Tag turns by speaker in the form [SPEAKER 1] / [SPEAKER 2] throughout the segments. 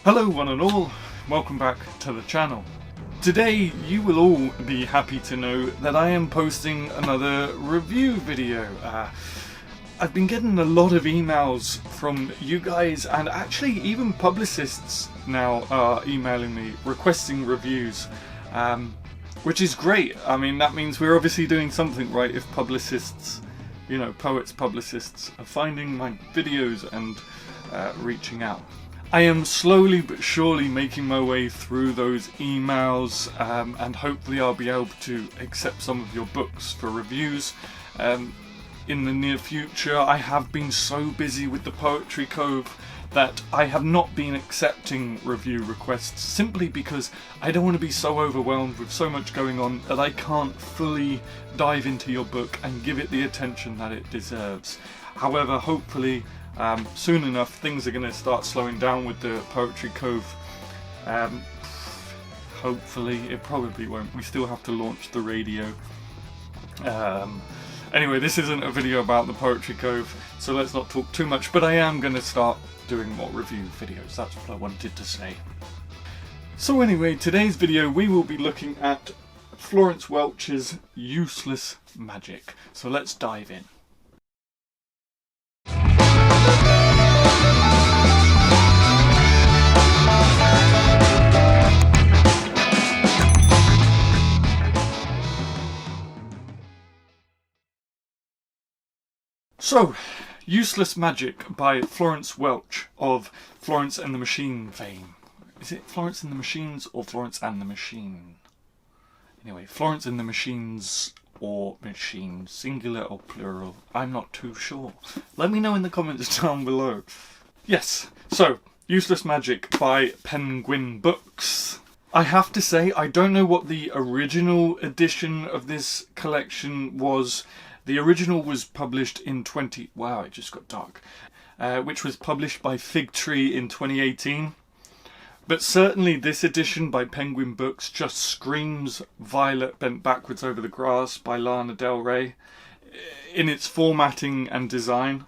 [SPEAKER 1] Hello one and all, welcome back to the channel. Today you will all be happy to know that I am posting another review video. I've been getting a lot of emails from you guys, and actually even publicists now are emailing me requesting reviews, which is great. I mean, that means we're obviously doing something right if publicists, you know, poets, publicists are finding my videos and reaching out. I am slowly but surely making my way through those emails, and hopefully I'll be able to accept some of your books for reviews in the near future. I have been so busy with the Poetry Cove that I have not been accepting review requests, simply because I don't want to be so overwhelmed with so much going on that I can't fully dive into your book and give it the attention that it deserves. However, hopefully soon enough things are going to start slowing down with the Poetry Cove. Hopefully, it probably won't. We still have to launch the radio. Anyway, this isn't a video about the Poetry Cove, so let's not talk too much, but I am going to start doing more review videos. That's what I wanted to say. So anyway, today's video we will be looking at Florence Welch's Useless Magic. So let's dive in. So, Useless Magic by Florence Welch of Florence and the Machine fame. Is it Florence and the Machines or Florence and the Machine? Anyway, Florence and the Machines or Machine, singular or plural, I'm not too sure. Let me know in the comments down below. Yes, so, Useless Magic by Penguin Books. I have to say, I don't know what the original edition of this collection was. The original was published in wow, it just got dark. Which was published by Fig Tree in 2018. But certainly this edition by Penguin Books just screams Violet Bent Backwards Over the Grass by Lana Del Rey in its formatting and design.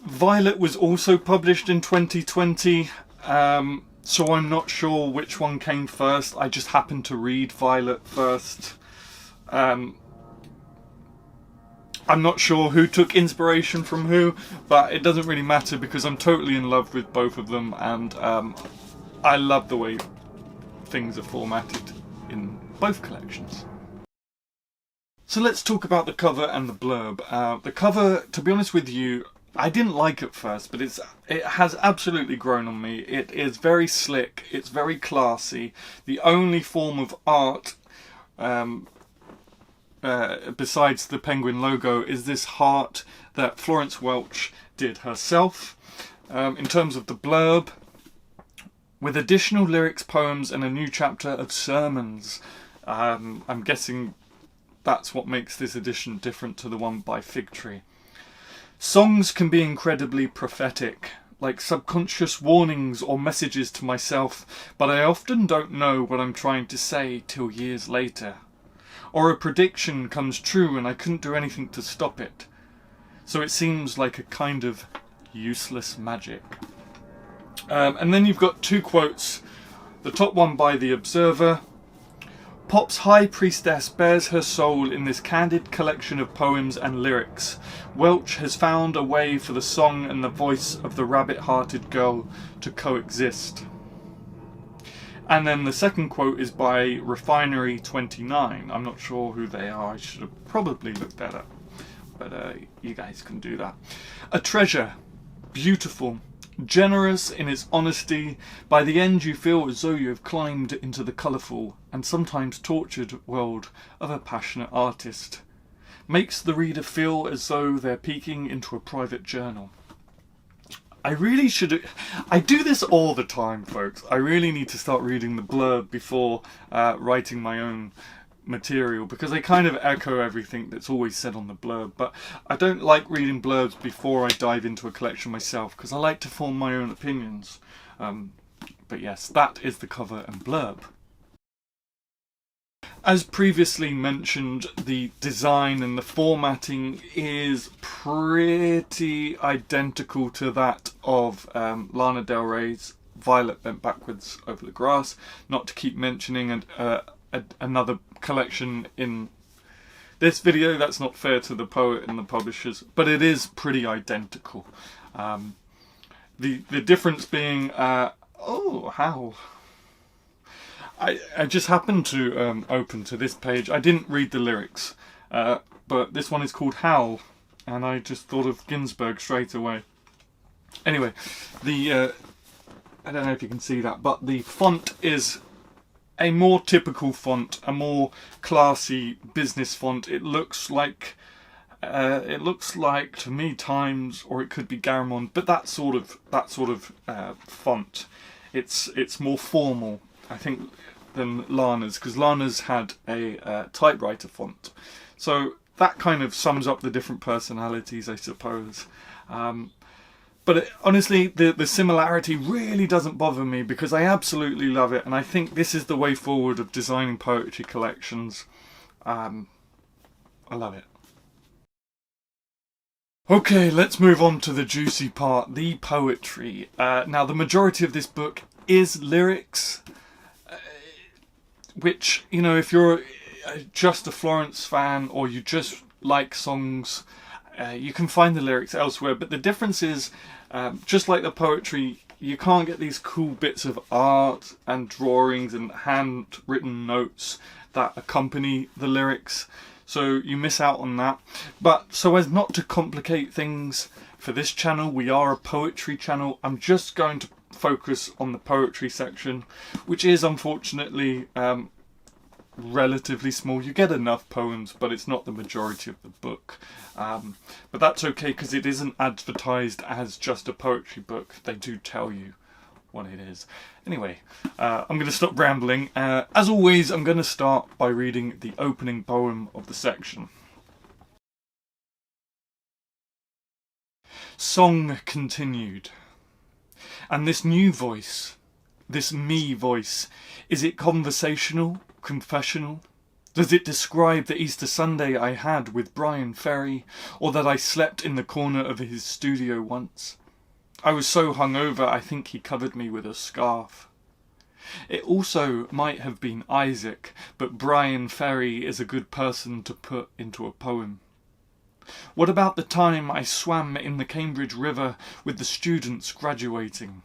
[SPEAKER 1] Violet was also published in 2020, so I'm not sure which one came first. I just happened to read Violet first. I'm not sure who took inspiration from who, but it doesn't really matter because I'm totally in love with both of them, and I love the way things are formatted in both collections. So let's talk about the cover and the blurb. The cover, to be honest with you, I didn't like at first, but it has absolutely grown on me. It is very slick, it's very classy. The only form of art besides the penguin logo is this heart that Florence Welch did herself. In terms of the blurb, with additional lyrics, poems and a new chapter of sermons. I'm guessing that's what makes this edition different to the one by Fig Tree. Songs can be incredibly prophetic, like subconscious warnings or messages to myself, but I often don't know what I'm trying to say till years later. Or a prediction comes true and I couldn't do anything to stop it. So it seems like a kind of useless magic. And then you've got two quotes. The top one by The Observer. Pop's high priestess bears her soul in this candid collection of poems and lyrics. Welch has found a way for the song and the voice of the rabbit-hearted girl to coexist. And then the second quote is by Refinery 29. I'm not sure who they are. I should have probably looked that up. But you guys can do that. A treasure. Beautiful. Generous in its honesty. By the end you feel as though you have climbed into the colourful and sometimes tortured world of a passionate artist. Makes the reader feel as though they're peeking into a private journal. I really should... I do this all the time, folks. I really need to start reading the blurb before writing my own material, because they kind of echo everything that's always said on the blurb. But I don't like reading blurbs before I dive into a collection myself, because I like to form my own opinions. But yes, that is the cover and blurb. As previously mentioned, the design and the formatting is pretty identical to that of Lana Del Rey's Violet bent backwards over the grass, not to keep mentioning another collection in this video. That's not fair to the poet and the publishers, but it is pretty identical. The difference being, oh, how? I just happened to open to this page. I didn't read the lyrics, but this one is called Howl, and I just thought of Ginsberg straight away. Anyway, I don't know if you can see that, but the font is a more typical font, a more classy business font. It looks like to me Times, or it could be Garamond, but that sort of font. It's more formal, I think, than Lana's, because Lana's had a typewriter font. So that kind of sums up the different personalities, I suppose. But honestly, the similarity really doesn't bother me, because I absolutely love it, and I think this is the way forward of designing poetry collections. I love it. Okay, let's move on to the juicy part, the poetry. Now, the majority of this book is lyrics, which, you know, if you're just a Florence fan or you just like songs, you can find the lyrics elsewhere. But the difference is, just like the poetry, you can't get these cool bits of art and drawings and handwritten notes that accompany the lyrics. So you miss out on that. But so as not to complicate things for this channel, we are a poetry channel. I'm just going to focus on the poetry section, which is unfortunately relatively small. You get enough poems, but it's not the majority of the book. But that's okay, because it isn't advertised as just a poetry book. They do tell you what it is. Anyway, I'm going to stop rambling. As always, I'm going to start by reading the opening poem of the section. Song continued. And this new voice, this me voice, is it conversational, confessional? Does it describe the Easter Sunday I had with Brian Ferry, or that I slept in the corner of his studio once? I was so hungover I think he covered me with a scarf. It also might have been Isaac, but Brian Ferry is a good person to put into a poem. What about the time I swam in the Cambridge River with the students graduating,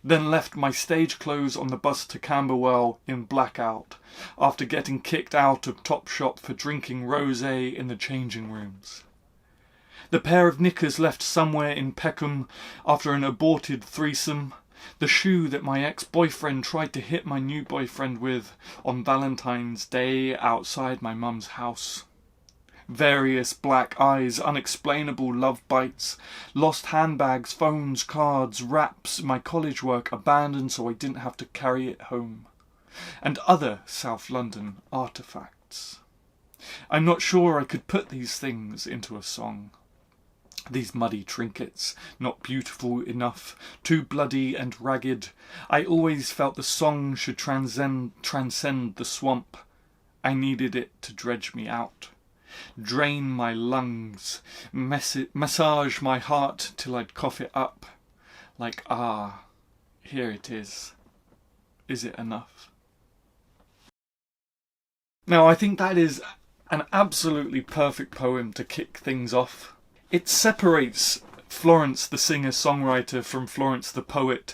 [SPEAKER 1] then left my stage clothes on the bus to Camberwell in blackout, after getting kicked out of Topshop for drinking rosé in the changing rooms? The pair of knickers left somewhere in Peckham after an aborted threesome, the shoe that my ex-boyfriend tried to hit my new boyfriend with on Valentine's Day outside my mum's house. Various black eyes, unexplainable love bites, lost handbags, phones, cards, wraps, my college work abandoned so I didn't have to carry it home, and other South London artefacts. I'm not sure I could put these things into a song. These muddy trinkets, not beautiful enough, too bloody and ragged. I always felt the song should transcend the swamp. I needed it to dredge me out, drain my lungs, massage my heart till I'd cough it up. Like, ah, here it is. Is it enough? Now, I think that is an absolutely perfect poem to kick things off. It separates Florence the singer-songwriter from Florence the poet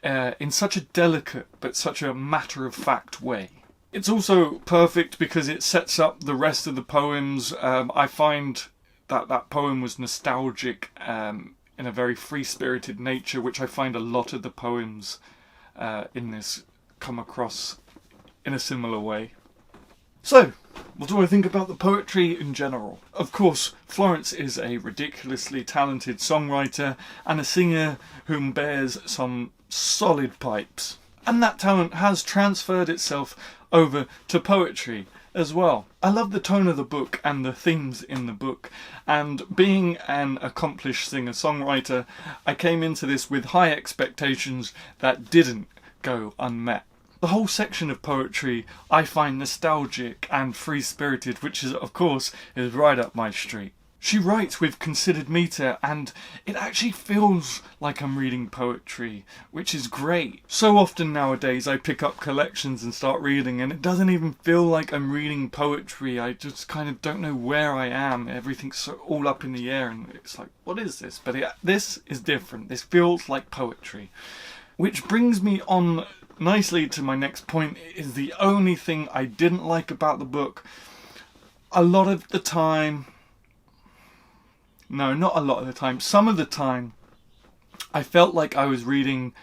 [SPEAKER 1] in such a delicate but such a matter-of-fact way. It's also perfect because it sets up the rest of the poems. I find that poem was nostalgic in a very free-spirited nature, which I find a lot of the poems in this come across in a similar way. So, what do I think about the poetry in general? Of course, Florence is a ridiculously talented songwriter and a singer whom bears some solid pipes. And that talent has transferred itself over to poetry as well. I love the tone of the book and the themes in the book, and being an accomplished singer-songwriter, I came into this with high expectations that didn't go unmet. The whole section of poetry I find nostalgic and free-spirited, which is, of course, is right up my street. She writes with considered metre, and it actually feels like I'm reading poetry, which is great. So often nowadays I pick up collections and start reading, and it doesn't even feel like I'm reading poetry. I just kind of don't know where I am. Everything's so all up in the air, and it's like, what is this? But this is different. This feels like poetry. Which brings me on nicely to my next point, is the only thing I didn't like about the book. A lot of the time... No, not a lot of the time. Some of the time, I felt like I was reading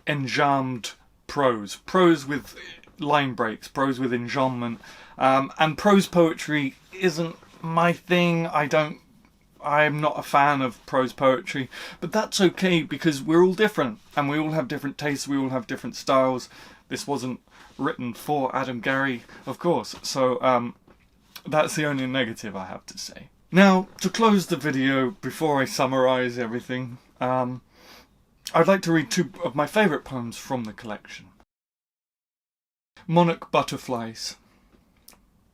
[SPEAKER 1] enjambed prose. Prose with line breaks, prose with enjambment. And prose poetry isn't my thing. I'm not a fan of prose poetry. But that's okay, because we're all different. And we all have different tastes, we all have different styles. This wasn't written for Adam Gary, of course. So that's the only negative I have to say. Now, to close the video, before I summarise everything, I'd like to read two of my favourite poems from the collection. Monarch Butterflies.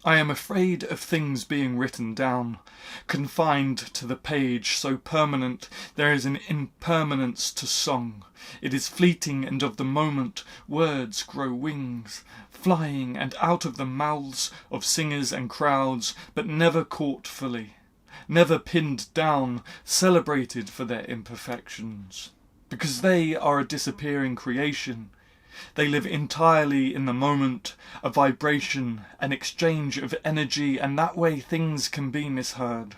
[SPEAKER 1] I am afraid of things being written down, confined to the page, so permanent there is an impermanence to song. It is fleeting, and of the moment words grow wings, flying and out of the mouths of singers and crowds, but never caught fully. Never pinned down, celebrated for their imperfections. Because they are a disappearing creation. They live entirely in the moment, a vibration, an exchange of energy, and that way things can be misheard.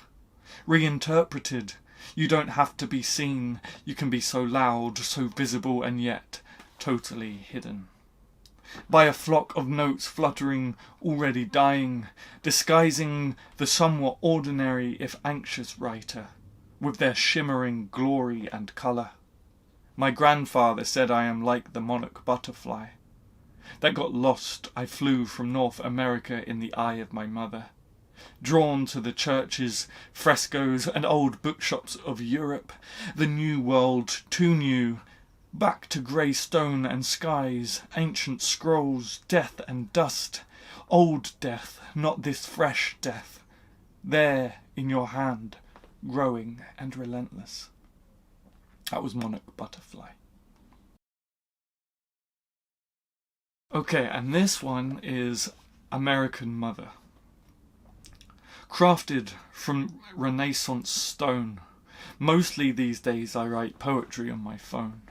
[SPEAKER 1] Reinterpreted. You don't have to be seen. You can be so loud, so visible, and yet totally hidden. By a flock of notes fluttering, already dying, disguising the somewhat ordinary if anxious writer, with their shimmering glory and colour. My grandfather said I am like the monarch butterfly. That got lost, I flew from North America in the eye of my mother. Drawn to the churches, frescoes and old bookshops of Europe, the new world, too new, back to grey stone and skies, ancient scrolls, death and dust, old death, not this fresh death, there in your hand, growing and relentless. That was Monarch Butterfly. Okay, and this one is American Mother. Crafted from Renaissance stone, mostly these days I write poetry on my phone.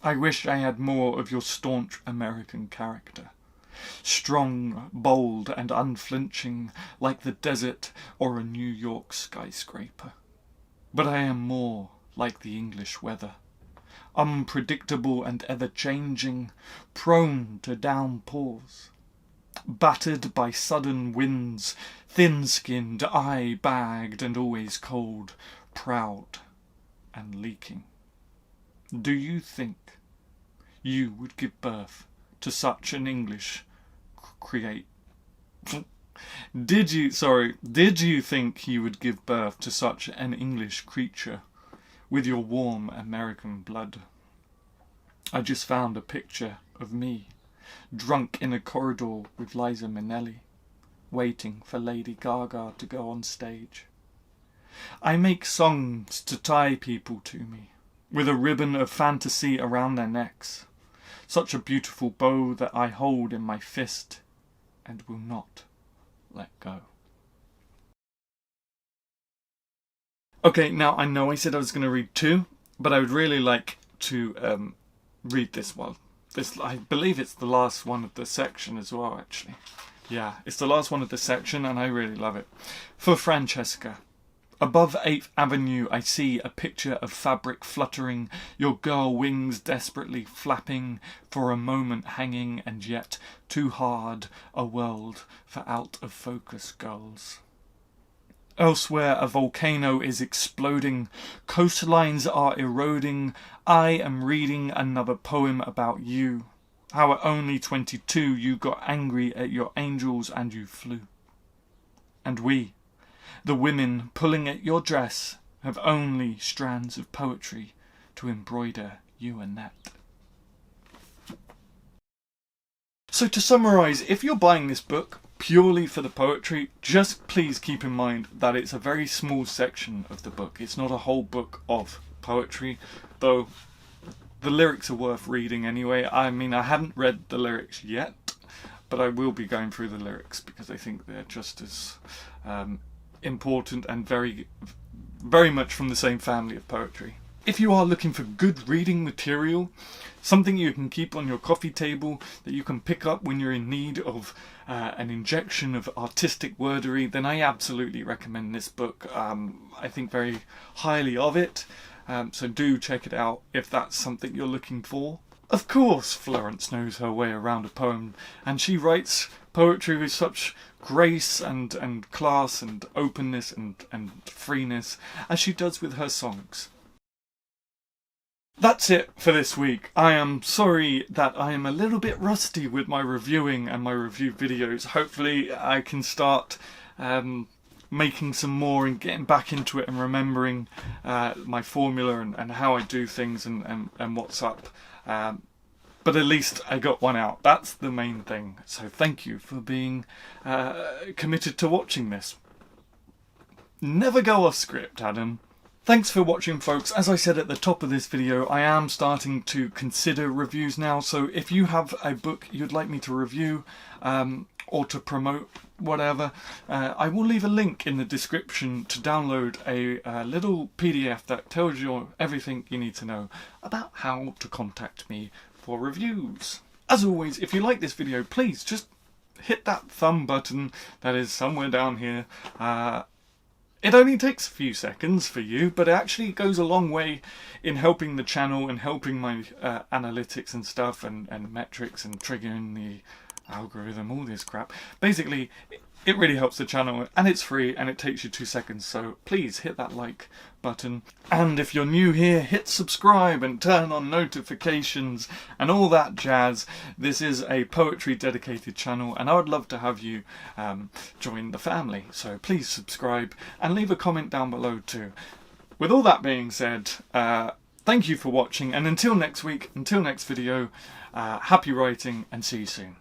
[SPEAKER 1] I wish I had more of your staunch American character. Strong, bold and unflinching, like the desert or a New York skyscraper. But I am more like the English weather. Unpredictable and ever-changing, prone to downpours. Battered by sudden winds, thin-skinned, eye-bagged and always cold, proud and leaking. Do you think you would give birth to such an English Did you think you would give birth to such an English creature with your warm American blood? I just found a picture of me, drunk in a corridor with Liza Minnelli, waiting for Lady Gaga to go on stage. I make songs to tie people to me, with a ribbon of fantasy around their necks, such a beautiful bow that I hold in my fist and will not let go. Okay, now I know I said I was going to read two, but I would really like to read this one. I believe it's the last one of the section as well, actually. Yeah, it's the last one of the section and I really love it. For Francesca. Above 8th Avenue I see a picture of fabric fluttering, your girl wings desperately flapping, for a moment hanging and yet too hard a world for out-of-focus girls. Elsewhere a volcano is exploding, coastlines are eroding, I am reading another poem about you. How at only 22 you got angry at your angels and you flew. And we, the women pulling at your dress, have only strands of poetry to embroider you a net. So to summarise, if you're buying this book, purely for the poetry, just please keep in mind that it's a very small section of the book. It's not a whole book of poetry, though the lyrics are worth reading anyway. I mean, I haven't read the lyrics yet, but I will be going through the lyrics because I think they're just as important and very, very much from the same family of poetry. If you are looking for good reading material, something you can keep on your coffee table that you can pick up when you're in need of an injection of artistic wordery, then I absolutely recommend this book. I think very highly of it, so do check it out if that's something you're looking for. Of course, Florence knows her way around a poem, and she writes poetry with such grace and class and openness and freeness as she does with her songs. That's it for this week. I am sorry that I am a little bit rusty with my reviewing and my review videos. Hopefully I can start making some more and getting back into it and remembering my formula and how I do things and what's up. But at least I got one out. That's the main thing. So thank you for being committed to watching this. Never go off script, Adam. Thanks for watching, folks. As I said at the top of this video, I am starting to consider reviews now, so if you have a book you'd like me to review or to promote, whatever, I will leave a link in the description to download a little PDF that tells you everything you need to know about how to contact me for reviews. As always, if you like this video, please just hit that thumb button that is somewhere down here. It only takes a few seconds for you, but it actually goes a long way in helping the channel and helping my analytics and stuff and metrics and triggering the algorithm, all this crap. Basically, it really helps the channel, and it's free and it takes you 2 seconds, so please hit that like button. And if you're new here, hit subscribe and turn on notifications and all that jazz. This is a poetry dedicated channel and I would love to have you join the family, so please subscribe and leave a comment down below too. With all that being said, thank you for watching, and until next week, until next video, happy writing and see you soon.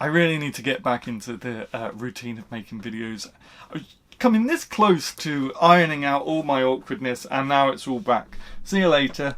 [SPEAKER 1] I really need to get back into the routine of making videos. I was coming this close to ironing out all my awkwardness, and now it's all back. See you later.